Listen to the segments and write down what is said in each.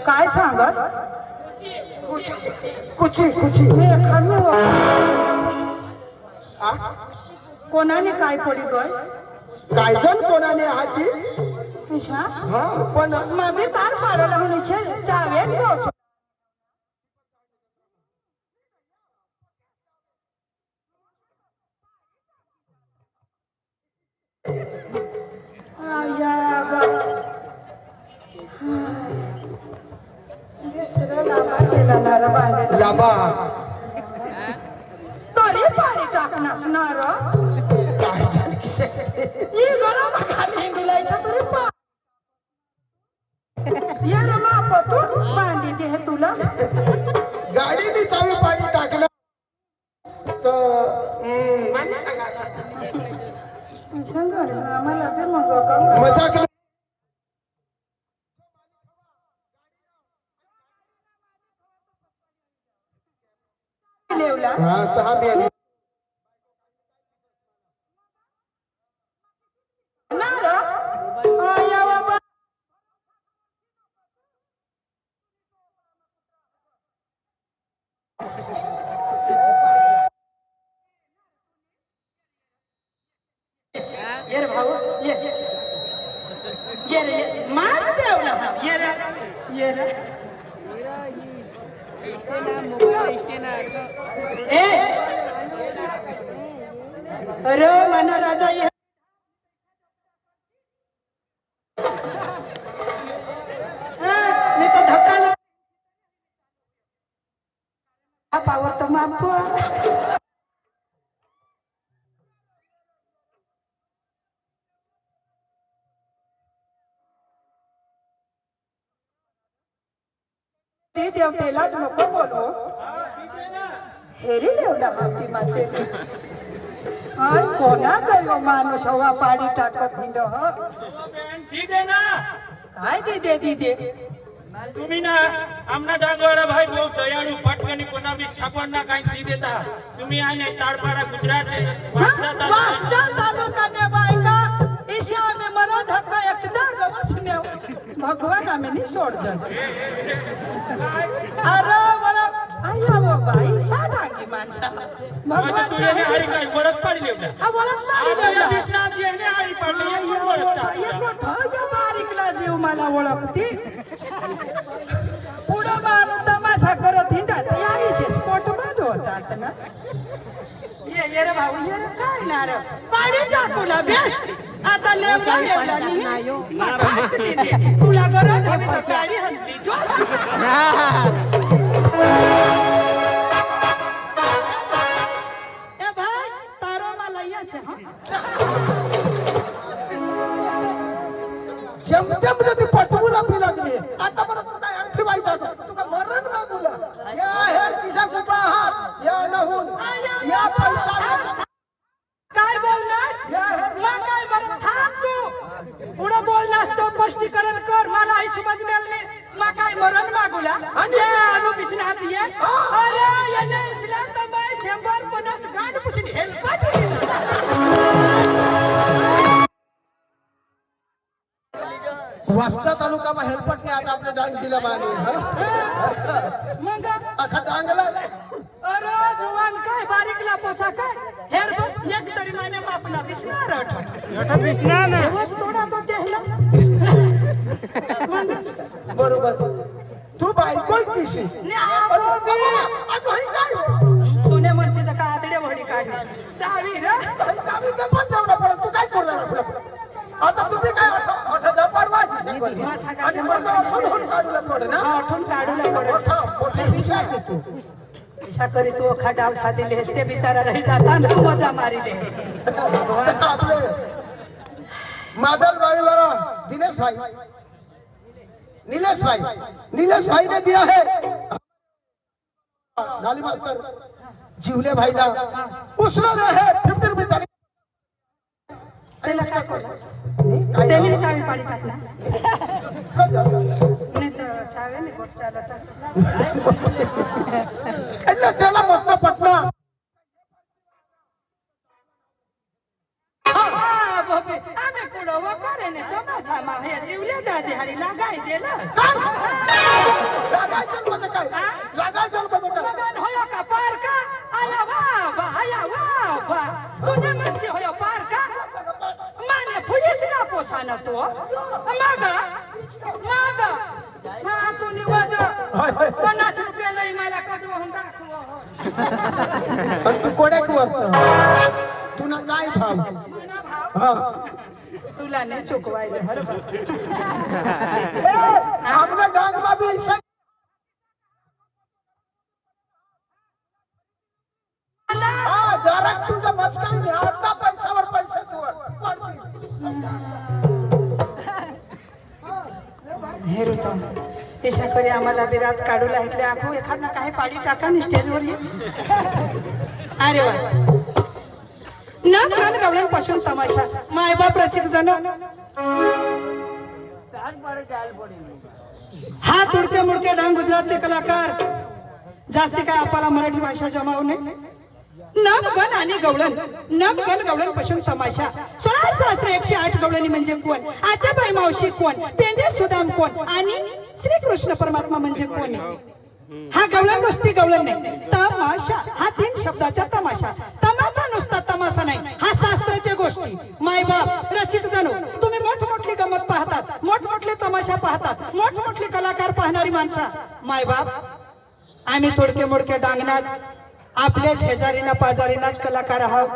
काय सांगत कुची कुची हे खाल्लं कोणाने काय पडी गय काय जण कोणाने हाती निशा हा पण मामी तार पाडला हो निशे चावेन गो आया बा दुसरं लाभा केला नार बांधेला लाभा तरी पाणी टाकणार काय झालं ही गळा खाली हिंडुलायचं तरी पा या रमा पतू बांधी दे हे तुला गाडीने चावी पाणी टाकलं तर आणि सांगा शंकर आम्हाला ते मग का मजाक लेवला हा तर हा बेली नार आया बाबा ये रे भाऊ ये रे माझ देवला भाऊ ये रे ए अरे मना राजा ये नहीं तो धक्का ना पावर तो माप ते देवतेलाच नको बोलवो हेरी देवला माती माते हाय कोणा गयो माणूस हवा पाडी टाकत हिंड ह दिदे ना काय दिदे दिदे तुम्ही ना आमना डांगवाडा भाई बहुत दयाळू पटकनी कोणा बी सापडना काही दी देता तुम्ही आने तारपारा गुजरात वास्ता तालुका ने बायका इसिया में मरो धक्का एकदा गवस ने भगवान आम्ही नहीं छोड़ जा अरे बड़ा आया वो भाई साडांगी माणसा भगवान तू येणे हरी काय बरत पाडी लेवला आ वळत पाडी देवला दिसणार येणे हरी पाडी ये मोठा या बारीकला जीव मला ओळखती पुढे मारू तमाशा करत हिंडत यायचे स्पॉट बाजू होतात ना ये रे भाऊ ये रे काय ना रे पाडी टाकूला बेस आता लेवला लेवला नाही तुला गरज हवी तर साडी हल्ली जो ए भाई तारो मला ये छे जमजम जदी पटवूला पी लागली आता परत तू काय आणखी वाईट आहे तुका मरण मागूला या हे किसा कुपा हात या नहून या पैसा काय बोललास या काय बरं थांब तू पुढे बोललास तो स्पष्टीकरण कर मला आई समजलेलं नाही मा काय मरण मागूला आणि अनु बिसने हात ये अरे याने इस्लाम तर मैं 150 गांड पुशीन हेल्पट वास्ता तालुकाમાં हेल्पट ने आता आपले डांग दिला माने मग अखा डांगला अरे जवान काय बारीकला पोसा काय हेर बघ एक तरी माने मापना बिसणार अठ बिसना ना रोज तोडा तो देहला बरोबर तू बायकोय किशी न्यावो बी अगो ही काय तुने म्हणते तर का आतडे वडी काढली चावी रे आम्ही तर पण तेवढा पण तू काय करणार आता तुम्ही काय मोठा जपार वाजी आणि मग आठवून काढूला पड ना आठवून काढूला पडे मोठा विषय आहे तू ऐसा करी तू खडाव साधी लेस ते बिचारा रही जाता तू मजा मारी ले आपले माधव वाला दिनेश भाई नीलेश भाई ने दिया है गाली मास्टर जीवले भाई ना उसने दे है 50 रुपये त्याला काय कोण त्याने चावी पाणी टाकला नाही तर चावे नाही गोट चालत त्याला मस्त पटना होते आम्ही पुढं वकारे ने तो माझा माहे जीवले दादी हरी लागायचे ना लागायचं म्हणजे काय लागायचं म्हणजे काय लगन होयो का पार का आया वा तुझे मनसे होयो पार का माने फुलीस ना पोसाना तो माग हा तू निवाज 50 रुपये लई मला कटवून दाखव पण तू कोड्याक वरत तुला काय भाव मना भाव हा तुला नाही चुकवायचं बरोबर आपल्या डांगमा बी हा जरा तुझं मस्काई नाही आता पैशावर पैसे हे ऋतम पेशाकडे आम्हाला बिरात काढू लागले आखो एखादा काही पाडी टाका नि स्टेजवर ये अरे वा न कान गवळ्यांपासून तमाशा मायबाप रसिक जण हा तुडके मुडके डांग गुजरातचे कलाकार जास्ती काय आपल्याला मराठी भाषा जमावू नये नवगण आणि गवळण नवगण गवळण पासून तमाशा 16,108 गवळणी म्हणजे कोण आत्याबाई मावशी कोण पेंडे सुदाम कोण आणि श्री कृष्ण परमात्मा म्हणजे कोण हा गवळण नुसती गवळण नाही तमाशा हा 3 शब्दाचा तमाशा तमाशा नुसता तमाशा नाही हा शास्त्राच्या गोष्टी मायबाप रसिक जण तुम्ही मोठमोठली गमत पाहतात मोठमोठले तमाशा पाहतात मोठमोठले कलाकार पाहणारी माणसं मायबाप आम्ही थोडके मोडके डांगणात आपल्या शेजारीना पाजारीनाच कलाकार आहोत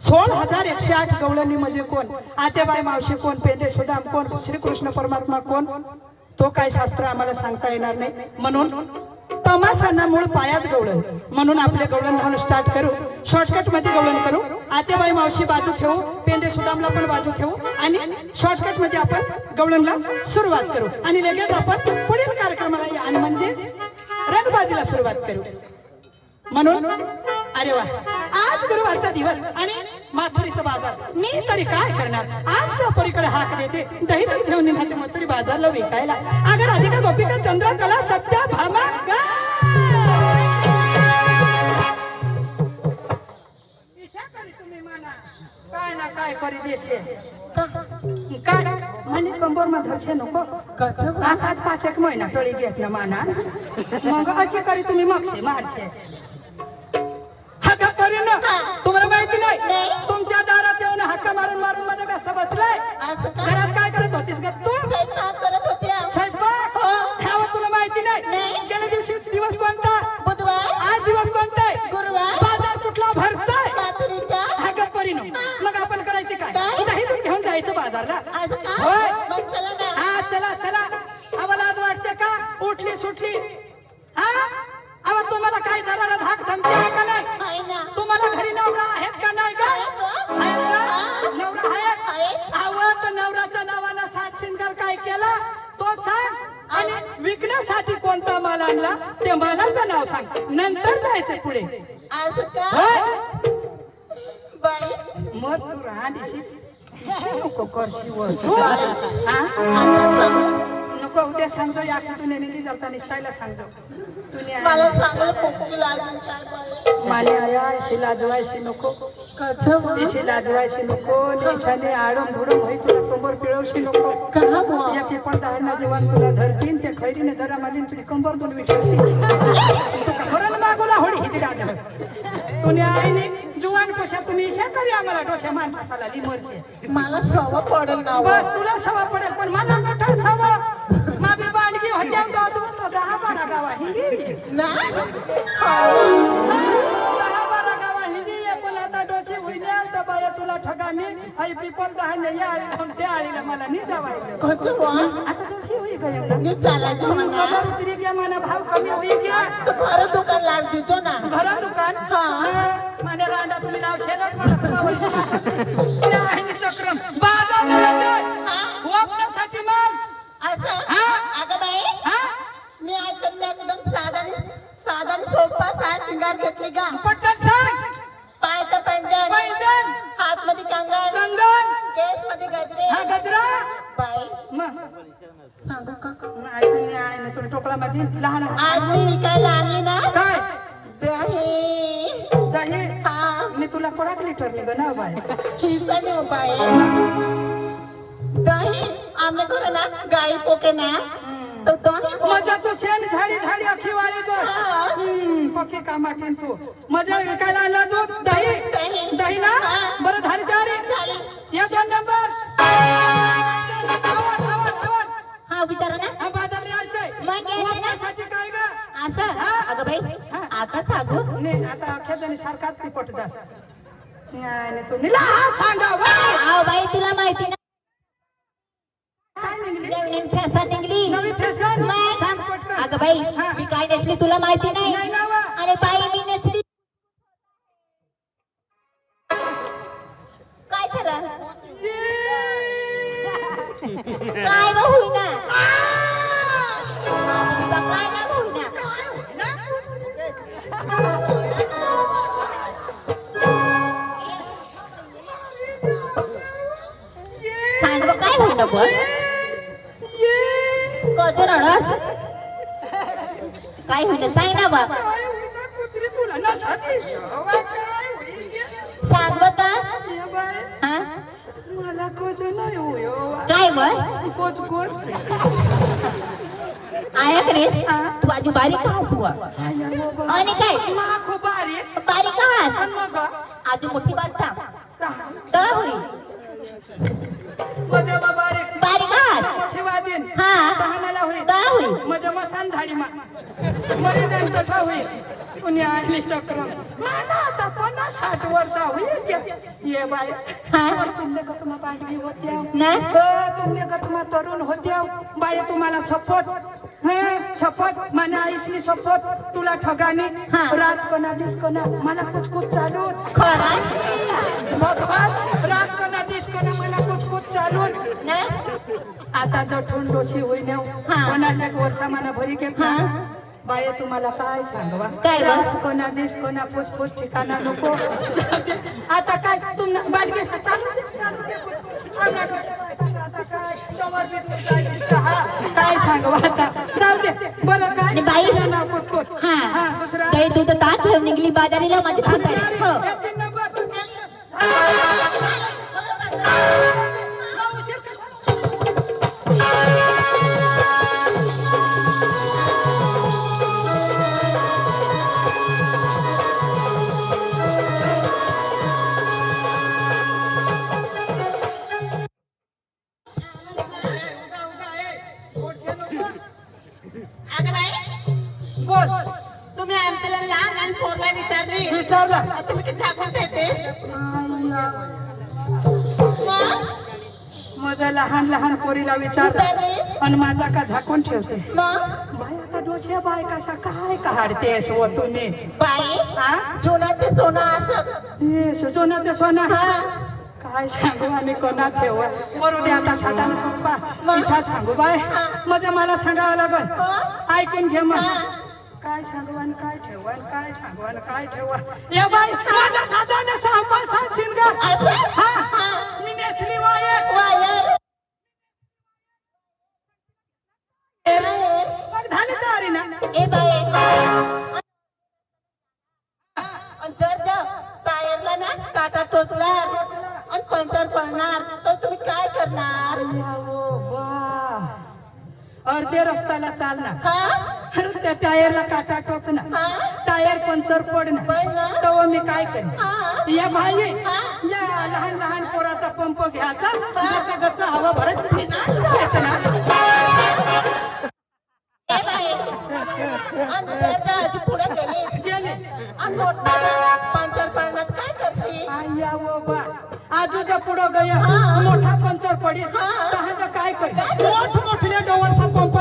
16,108 गवळणी म्हणजे कोण आत्याबाई मावशी कोण पेंडे सुदाम कोण श्रीकृष्ण परमात्मा कोण तो काय शास्त्र आम्हाला सांगता येणार नाही म्हणून तमाशांना मूळ पायाच गवळण म्हणून आपले गवळण लावून स्टार्ट करू शॉर्टकट मध्ये गवळण करू आत्याबाई मावशी बाजू ठेवू पेंडे सुदामला पण बाजू ठेवू आणि शॉर्टकट मध्ये आपण गवळणला सुरुवात करू आणि लगेच आपण पुढील कार्यक्रमाला या आणि म्हणजे रंगबाजीला सुरुवात करू म्हणून अरे वा आज गुरुवारचा दिवस आणि माथुरीचा बाजार मी तरी काय करणार आजच्या परीकडे हाक देते दही दही घेऊन निघाले मथुरी बाजारला विकायला अगर अधिका गोपिका चंद्रकला सत्या भामा काय ना काय करी देशे काय म्हणे कंबर मध्ये धरशे नको आता 5 महिना टळी घेत ना माना मग असे करी तुम्ही मागशे मारशे तुम्हाला माहिती नाही तुमच्या दारात येऊन हक्का मारून मारून मध्ये कसं बसलाय घरात काय करत होतीस ग तू स्वयंपाक तुला माहिती नाही गेल्या दिवशी दिवस कोणता बुधवार आज दिवस कोणता आहे गुरुवार बाजार कुठला भरतोय हा गप्परीनो मग आपण करायचे काय दही दूध घेऊन जायचं बाजारला होय हा चला चला आम्हाला आज वाटते का उठली सुटली हा अहो तुम्हाला काय दराला धाक धमकी आहे का नाही तुम्हाला घरी नवरा आहेत का नाही का आहेत ना नवरा आहे अहो तर नवराच्या नावाला 7 शिंगार काय केला तो सांग आणि विकण्यासाठी कोणता माल आणला ते मालाचं नाव सांग नंतर जायचं पुढे मग तू राहणीशी नको करशी नको उद्या सांगतो या कुठून निधी चालता निसतायला सांगतो मला चांगलं पोकळीला अजून काय माने आया अशी लाजवायशी नको अशी लाजवायशी नको नेशाने आडम बुडम होई तुला कंबर पिळवशी नको या पेपर दहाना जीवन तुला धरतीन त्या खैरीने दरा मालीन तुझी कंबर बोलवी ठेवती खरं मागोला होडी हिची दादा तुने आईने जुवान कशा तुम्ही शेजारी आम्हाला डोशा माणसाला लिमरचे मला सवय पडेल ना बस तुला सवा पडेल पण मला मोठा सवा मागे बांडगी होत्या का तू 10-12 गावा हिंदी 10-12 गावा हिंदी पण आता डोशी होईने तर बाया तुला ठगाने आई पिपल दहाने या आळीला ते आळीला मला नाही जावायचं आता डोशी होई गया चालायचं म्हणा तरी क्या माना भाव कमी होई गया खरं दुकान लाव दीजो ना घरा दुकान माने रांडा तुम्ही नाव शेलत मला चक्रम बाजार वापरासाठी माल असं अगं बाई मी आज तर एकदम साधा सोपा शिंगार घेतली का पटकन सांग पाय तर पैंजण हात मध्ये कंगन केस मध्ये गजरे हा गजरा बाई मग सांगू का ऐकून आहे ना तुला टोपळा मध्ये लहान आज मी विकायला आणली ना काय दही दही हा मी तुला कोणाक लिटर निघ ना बाय खिसाने हो बाई दही आम्ही करू ना गाई पोके ना तो दही मजा तू शेण झाडी झाडी अखी वाळी गो पक्की कामा तू मजा विकायला आणला दूध दही दही. दही ना हा. बरं झाली तयारी या 2 नंबर आवाज आवाज आवाज हा विचारा ना हा बाजारला यायचंय मग यायचंय ना? वापरासाठी काय ग असं हा. अगं बाई हा. आता सांगू नाही आता अख्ख्या जणी सारखाच पिपट जास नाही तू निला सांगा वा. आव बाई तुला माहिती ना काय निघली नवीन फॅशन निघली नवी फॅशन मग? सांग पटकन अगं बाई हा. मी काय नेसली तुला माहिती नाही नाही ना वा. अरे बाई मी नेसली काय खरं काय ग होईना तुझं काय ना होईना सांग बघ काय होईना बघ कसं रडस काय होईना सांग ना बघ काय होईना कुत्री तुला नसाची शोभा काय होईना सांग बघ ये बाय हा मला कोच नाही होयो काय बघ कोच कोच आयाकडे तू आजू बारीक आहास बुवा आणि काय माखो बारीक बारीक आहास पण मग आजू मोठी बात थांब दहा. तर होईल मजा मा बारीक बारीक आहास मोठी वादीन हा दहानाला होईल तर होईल मजा मसान झाडी मा मरी जाईन कसा होईल पुण्या आणि चक्र माना आता 50-60 वर्षा होईल ये बाय हा तुमने का तुम्हा बांधवी होत्या ना तुमने का तुम्हा तरुण होत्या बाय तुम्हाला शपथ शपथ माने आईसनी शपथ तुला ठगाने हा. रात कोणा दिस कोणा मला कुछ कुछ चालू खरा भगवान रात कोणा दिस कोणा मला कुछ कुछ चालू ना आता जठून डोशी होईन हा. 50 वर्षा मला भरी घेत हा. बाय तुम्हाला काय सांगवा काय ग? रात कोणा दिस कोणा फुसफुस ठिकाणा नको आता काय तुम बाडगे चालू दे, चालू दे. आता काय समोर भेटलं जायचं का? हा, काय सांगवा आता जाऊ दे बरं काय आणि बाई? ना कुछ हा दुसरा काही तू तर ताट ठेव निघली बाजारीला माझी फुटारी हो एक 3 नंबर अगं बाई बोल तुम्ही आमच्याला लहान लहान पोरला विचारली विचारला तुम्ही ते झाकून ठेवतेस मग माझा लहान लहान पोरीला विचार विचारली पण माझा का झाकून ठेवते मग बाय आता डोशा बाय कसा काय काढतेस व तुम्ही बाई हा जुना ते सोना असं हे सुजोना ते सोना हा. काय सांगू आणि कोणा ठेव बरोबर दे आता साधारण सोपा पैसा सांगू बाय माझं मला सांगावं लागल ऐकून घे मग काय सांगू आणि काय ठेव आणि काय सांगू आणि काय ठेव या बाय माझा साधारण सांपा सांगशील का हा मी नेसली वायर वायर मग झाली तयारी ना ए बाई जर टायरला ना काटा टोचला आणि पंचर पडणार तर तुम्ही काय करणार यावो बा अर्धे रस्त्याला चालणार हा त्या टायरला काटा टोचणार हा टायर पंचर पडणार पडणार. तेव्हा मी काय करेन हा. या भाई हा. या लहान लहान पोराचा पंप घ्यायचा गच्चा गच्चा हवा भरत फिरायचं ना ए बाई आणि जर आजी पुढे गेली गेले आणि मोठा पंचर पडणार काय करते यावो बा आजूच्या पुढं गय हा. मोठा पंचर पडेल हा. तहाचं काय करेल मोठ मोठले डोवरचा पंप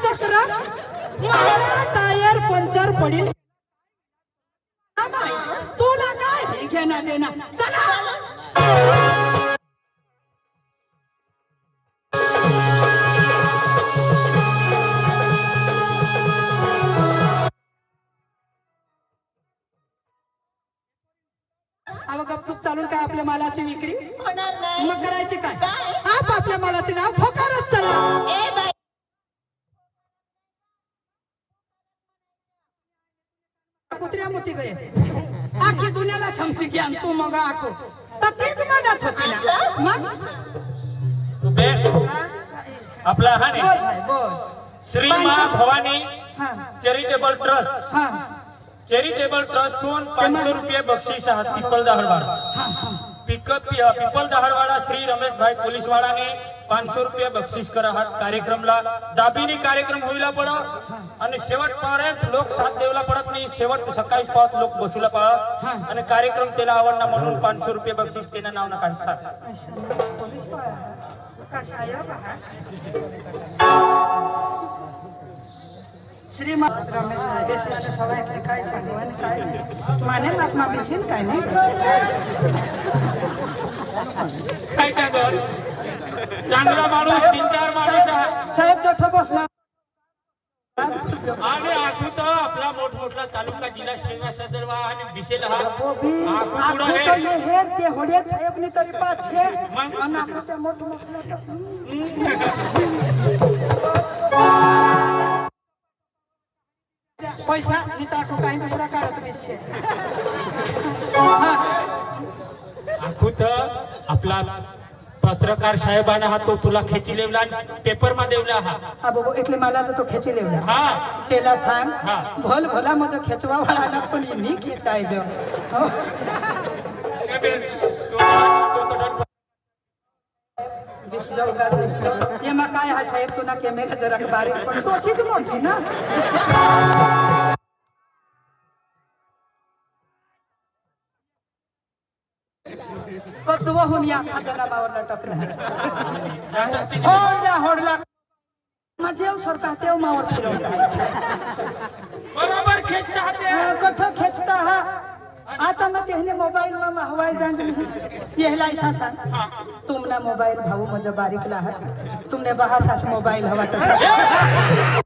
चक्र टायर पंचर पडेल तुला काय हे घेणं देणं चला अवं गपचूप चालून काय आपल्या मालाची विक्री होणार नाही मग करायची काय काय? आप आपल्या मालाचे नाव फोकारत चला ए बाई कुठे गए आखी दुनियाला समजी घ्या तू मग आखो तर तीच म्हणत होती ना मग उभे आपला हा बोल नाही भाई, बोल श्री मा भवानी हा चॅरिटेबल ट्रस्ट हा चॅरिटेबल ट्रस्टहून 500 रुपये बक्षीस आहात पिपल दहाडवाडा हा हा पिपल दहाडवाडा श्री रमेश भाई पोलीसवाडाने 500 रुपये बक्षीस करा आहात कार्यक्रमला दाबीनी कार्यक्रम होईला पडत आणि शेवटपर्यंत लोक साथ देवला पडत नाही शेवट सकाळी पाच लोक बसूला पडत आणि कार्यक्रम त्याला आवडला म्हणून 500 रुपये बक्षीस त्यानं नाव नका साथ पोलीस कसाया श्रीमान रमेश नागेश माने सगळ्यातले काय सांगू आणि काय नाही माने बापमा बिशील काय नाही काय काय कर चांगला माणूस 3-4 माणूस आहे साहेब जोठो बसला आणि आखू तर आपला मोठमोठा तालुका जिल्हा सेवा सदरवा आणि बिसेल हा बोबी आखू आखो पुढं तो आहे. ये हेर ते होडे साहेबनी तरी पाच छे मग? आणि आखो ते मोठ पैसा इथं आखो काही दुसरा काढत बिशे आखू तर आपला पत्रकार साहेबांना हा तो तुला खेची लेवला पेपर मा देवला हा बाबू इथले मला तर तो खेची लेवला हा त्याला सांग हा. भल भला माझं खेचवा वाला पण मी खेचायचं हो. ये मग काय हा साहेब तुला कॅमेरा जरा बारीक पण टोचीच मोठी ना कद्दुवा होऊन या खात्याला मावरला टकला होडला होडला माझे सरकार तेव मावर फिरवला बरोबर खेचता हाते कथ खेचता हा आता मग तेहने मोबाईल में हवाई जान येहला ऐसा सांग तुमना मोबाईल भाऊ मजा बारीकला है तुमने बहासास मोबाईल हवा तसा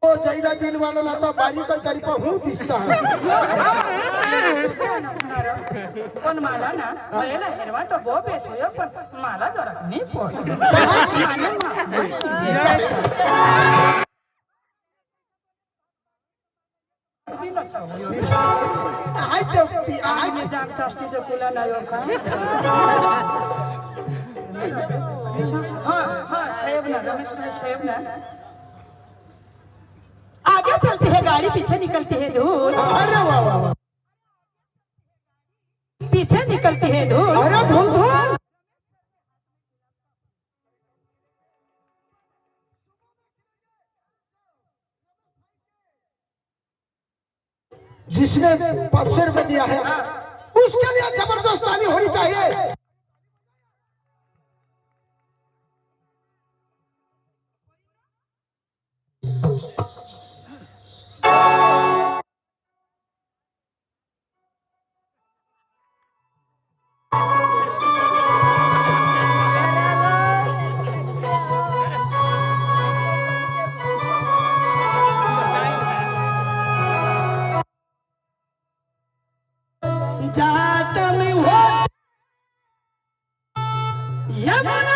ओ जैला दिल वाला ना तो बारीक तरी पण हूं दिसता पण मला ना पहिला हिरवा तो बो बेस होय पण मला जरा मी पोट हाय ते आय मी जाग चाष्टीचं फुला नाही का हाँ हाँ साहेब ना रमेश भाई साहेब ना आगे चलती है गाड़ी पीछे निकलती है धूल अरे वाह वाह वाह पीछे निकलती है धूल अरे धूल धूल जिसने 500 रुपए दिया है उसके लिए जबरदस्त ताली होनी चाहिए जात में हो यमुना